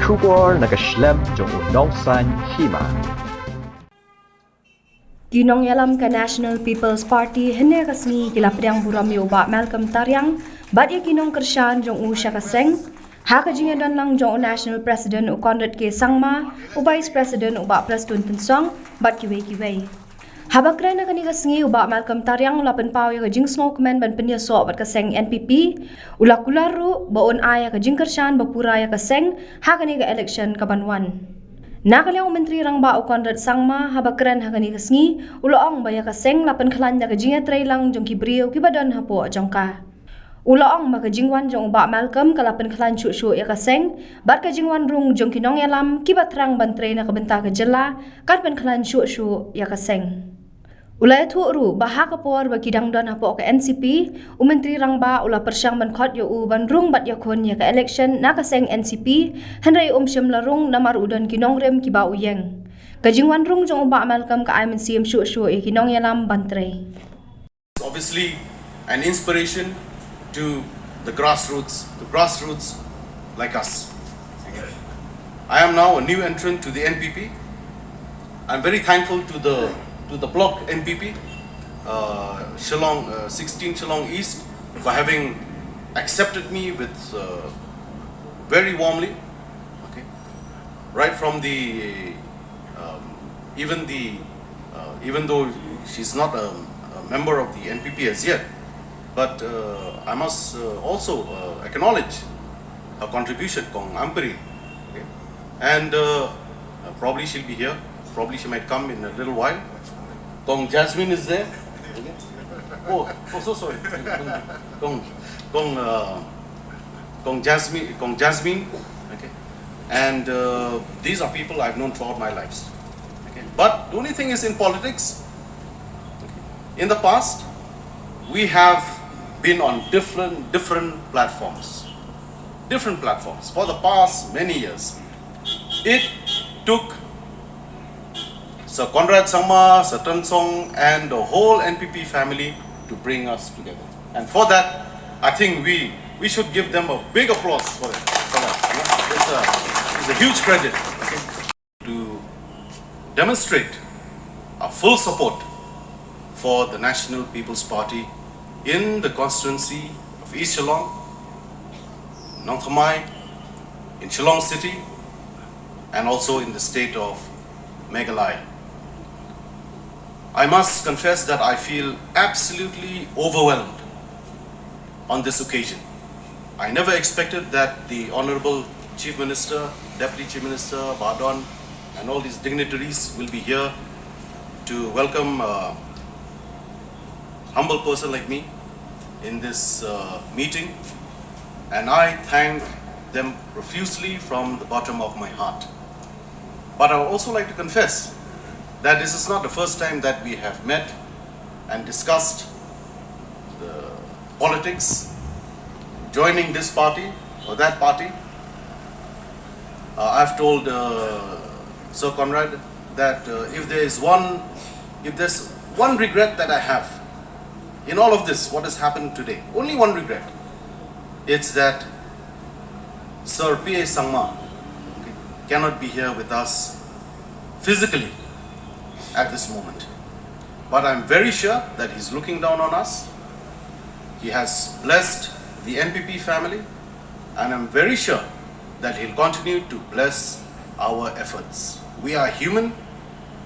Kubor nakaslem jong Nongkyrshan Hima. Ginong yalam ka National People's Party hene kasni kila Tariang buram yo ba Malcolm Tariang bat ya Nongkyrshan jong u siya kaseng ha ka jinga don lang jong National President u Conrad ke Sangma u Vice President u ba Prestun Tensong bat kiwe habakra na kani kasngi u ba Malcolm Tariang lapan pau ya ka jing smokeman ban Pynïasoh bat kaseng NPP ula kularu baon aya ka Nongkyrshan bapura ya kaseng ha kani ka election kabanwan. Nakaliang menteri rang ba u Conrad Sangma habakran hakani kasngi ulaong baya kaseng lapan khalan ya kajinga trailang jong kibriyo kibadon hapo jongka. Ulaong makajingwan jong ba Malcolm kalapan khalan chu ya kaseng bat kajingwan rung jong kinong yalam kibatrang bantre na kabenta ka jela kan khalan chu ya kaseng. Ulay tuuru baha kapor bagi dangdon hapo ka NCP u menteri rang ba ula persyang ban khot yo u ban rung bat yakon ya ka election na kaseng NCP hanray syam larung namar udan kinong rem ki ba uyeng kajingwan rung jong ba Malcolm ka ay mensiam syu ya kinong yalam bantre. Obviously an inspiration to the grassroots like us. I am now a new entrant to the NPP. I'm very thankful to the bloc NPP, Shillong, 16 Shillong East, for having accepted me with very warmly. Okay, right from the even though she's not a member of the NPP as yet, but I must also acknowledge her contribution, Kong Amperi, okay? And probably she'll be here. Probably she might come in a little while. Kong Jasmine is there. Okay. Oh, so sorry. Kong Jasmine. Okay. And these are people I've known throughout my lives. Okay. But the only thing is in politics, okay, in the past, we have been on different platforms. Different platforms for the past many years. It took Sir Conrad Sangma, Sir Tensong, and the whole NPP family to bring us together. And for that, I think we should give them a big applause for it. It's a huge credit, okay, to demonstrate our full support for the National People's Party in the constituency of East Shillong, Nongkhamai, in Shillong City, and also in the state of Meghalaya. I must confess that I feel absolutely overwhelmed on this occasion. I never expected that the Honorable Chief Minister, Deputy Chief Minister, Badon, and all these dignitaries will be here to welcome a humble person like me in this meeting. And I thank them profusely from the bottom of my heart. But I would also like to confess that this is not the first time that we have met and discussed the politics, joining this party or that party. I've told Sir Conrad that if there's one regret that I have in all of this, what has happened today, only one regret, it's that Sir P.A. Sangma cannot be here with us physically at this moment. But I'm very sure that he's looking down on us. He has blessed the NPP family, and I'm very sure that he'll continue to bless our efforts. We are human,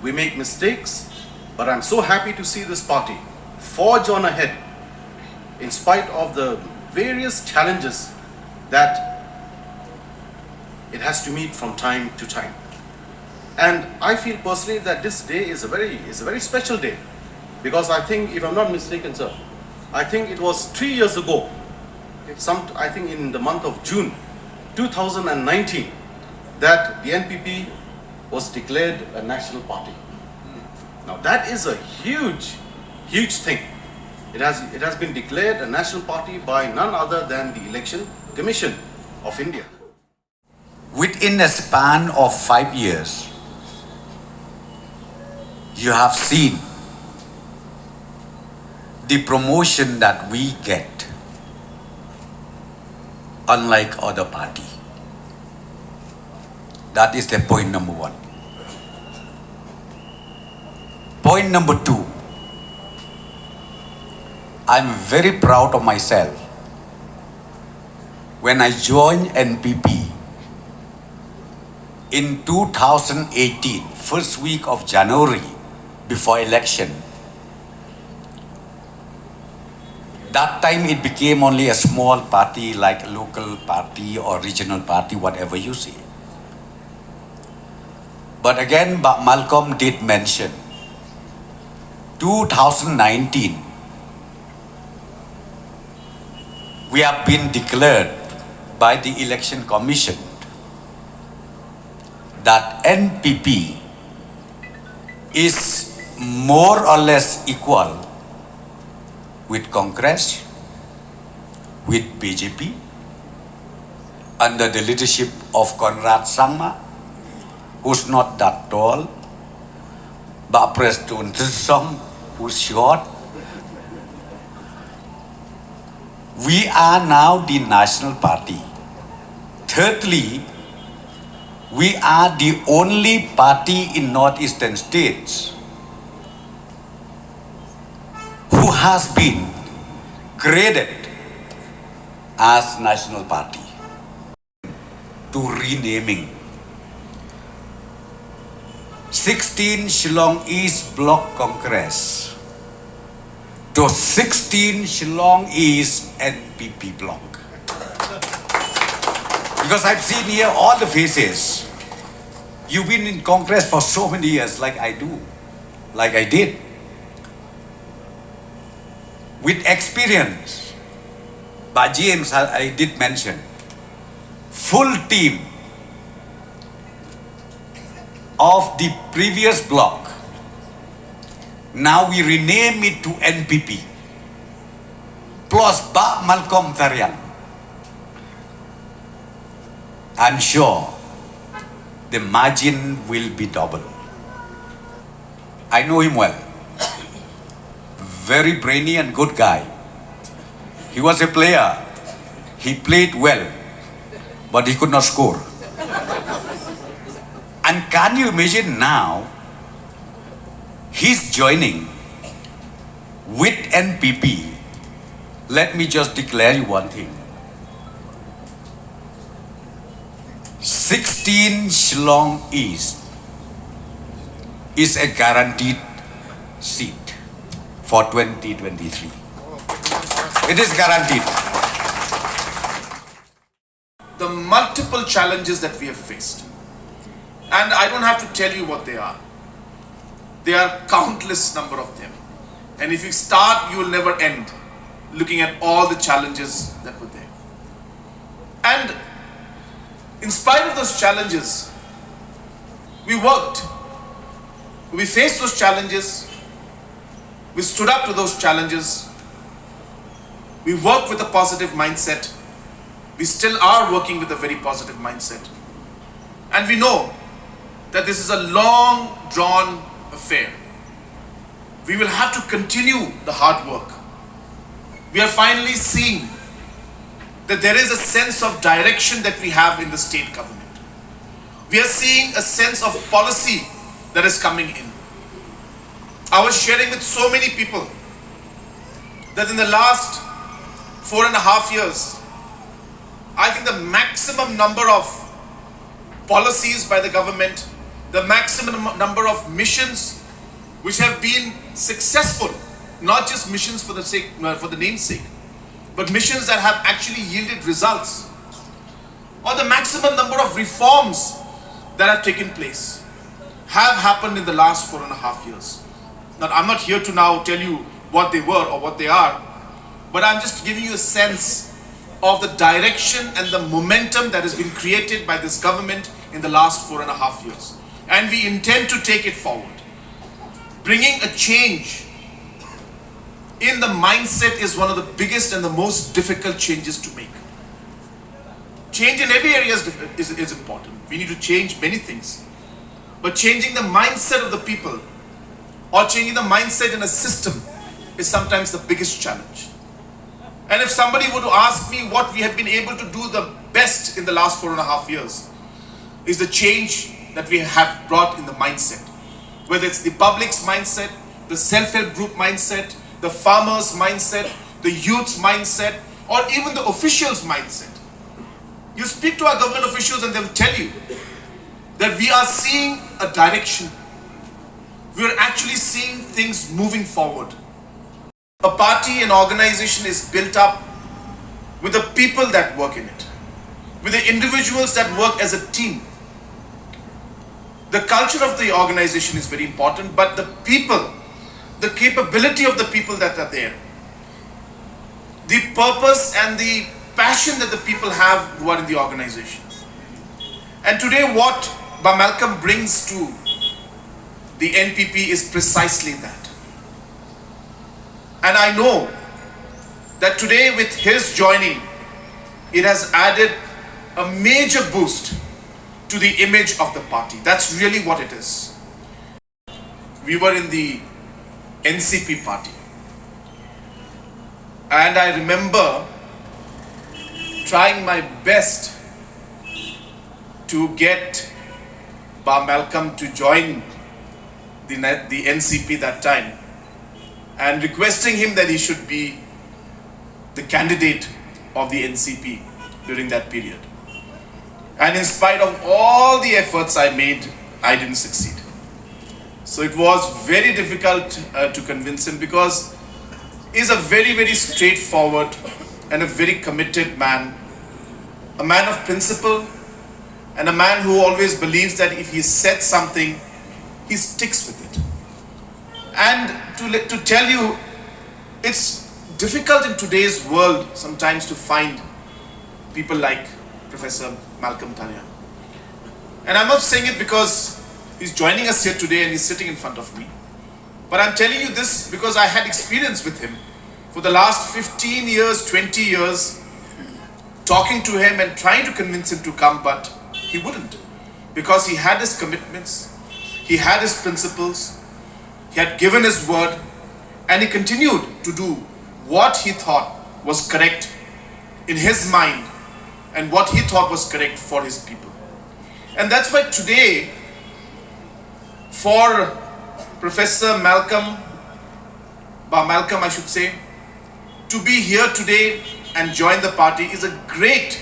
we make mistakes, but I'm so happy to see this party forge on ahead in spite of the various challenges that it has to meet from time to time. And I feel personally that this day is a very special day, because I think, if I'm not mistaken, sir, I think it was 3 years ago, I think in the month of June 2019, that the NPP was declared a national party. Now that is a huge thing. It has been declared a national party by none other than the Election Commission of India. Within a span of 5 years, you have seen the promotion that we get, unlike other party. That is the point number one. Point number two. I'm very proud of myself. When I joined NPP in 2018, first week of January, before election, that time it became only a small party, like a local party or regional party, whatever you see. But again, Malcolm did mention, 2019, we have been declared by the Election Commission that NPP is more or less equal with Congress, with BJP, under the leadership of Conrad Sangma, who's not that tall, but President Song, who's short. We are now the national party. Thirdly, we are the only party in northeastern states who has been graded as national party to renaming 16 Shillong East Block Congress to 16 Shillong East NPP Block. Because I've seen here all the faces. You've been in Congress for so many years, like I do, like I did. With experience, but James, I did mention, full team of the previous block. Now we rename it to NPP, plus Malcolm Tariang. I'm sure the margin will be double. I know him well. Very brainy and good guy. He was a player. He played well, but he could not score. And can you imagine now, he's joining with NPP. Let me just declare you one thing. 16 Shillong East is a guaranteed seat for 2023. It is guaranteed. The multiple challenges that we have faced, and I don't have to tell you what they are. There are countless number of them. And if you start, you will never end looking at all the challenges that were there. And in spite of those challenges, we worked. We faced those challenges. We stood up to those challenges. We worked with a positive mindset. We still are working with a very positive mindset. And we know that this is a long drawn affair. We will have to continue the hard work. We are finally seeing that there is a sense of direction that we have in the state government. We are seeing a sense of policy that is coming in. I was sharing with so many people that in the last 4.5 years, I think the maximum number of policies by the government, the maximum number of missions which have been successful, not just missions for the name's sake, but missions that have actually yielded results, or the maximum number of reforms that have taken place, have happened in the last 4.5 years. Now, I'm not here to now tell you what they were or what they are, but I'm just giving you a sense of the direction and the momentum that has been created by this government in the last 4.5 years. And we intend to take it forward. Bringing a change in the mindset is one of the biggest and the most difficult changes to make. Change in every area is important. We need to change many things. But changing the mindset of the people or changing the mindset in a system is sometimes the biggest challenge. And if somebody were to ask me what we have been able to do the best in the last 4.5 years, is the change that we have brought in the mindset. Whether it's the public's mindset, the self-help group mindset, the farmers' mindset, the youth's mindset, or even the officials' mindset. You speak to our government officials and they will tell you that we are seeing a direction. We are actually seeing things moving forward. A party, an organization is built up with the people that work in it, with the individuals that work as a team. The culture of the organization is very important, but the people, the capability of the people that are there, the purpose and the passion that the people have who are in the organization. And today what Malcolm brings to the NPP is precisely that. And I know that today with his joining, it has added a major boost to the image of the party. That's really what it is. We were in the NCP party. And I remember trying my best to get Malcolm to join the NCP that time, and requesting him that he should be the candidate of the NCP during that period. And in spite of all the efforts I made, I didn't succeed. So it was very difficult to convince him, because he's a very, very straightforward and a very committed man, a man of principle, and a man who always believes that if he said something, he sticks with it. And to tell you, it's difficult in today's world sometimes to find people like Professor Malcolm Tariang. And I'm not saying it because he's joining us here today and he's sitting in front of me, but I'm telling you this because I had experience with him for the last 15 years, 20 years, talking to him and trying to convince him to come, but he wouldn't, because he had his commitments, he had his principles, he had given his word, and he continued to do what he thought was correct in his mind and what he thought was correct for his people. And that's why today, for Professor Malcolm I should say, to be here today and join the party is a great,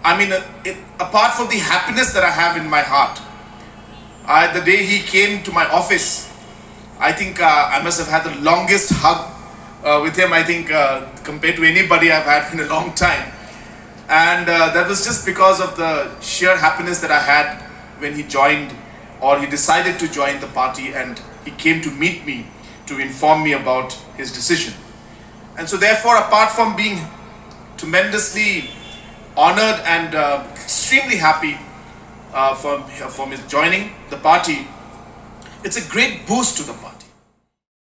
apart from the happiness that I have in my heart. The day he came to my office, I think I must have had the longest hug with him, I think, compared to anybody I've had in a long time. And that was just because of the sheer happiness that I had when he joined, or he decided to join the party, and he came to meet me to inform me about his decision. And so therefore, apart from being tremendously honored and extremely happy from his joining the party, it's a great boost to the party.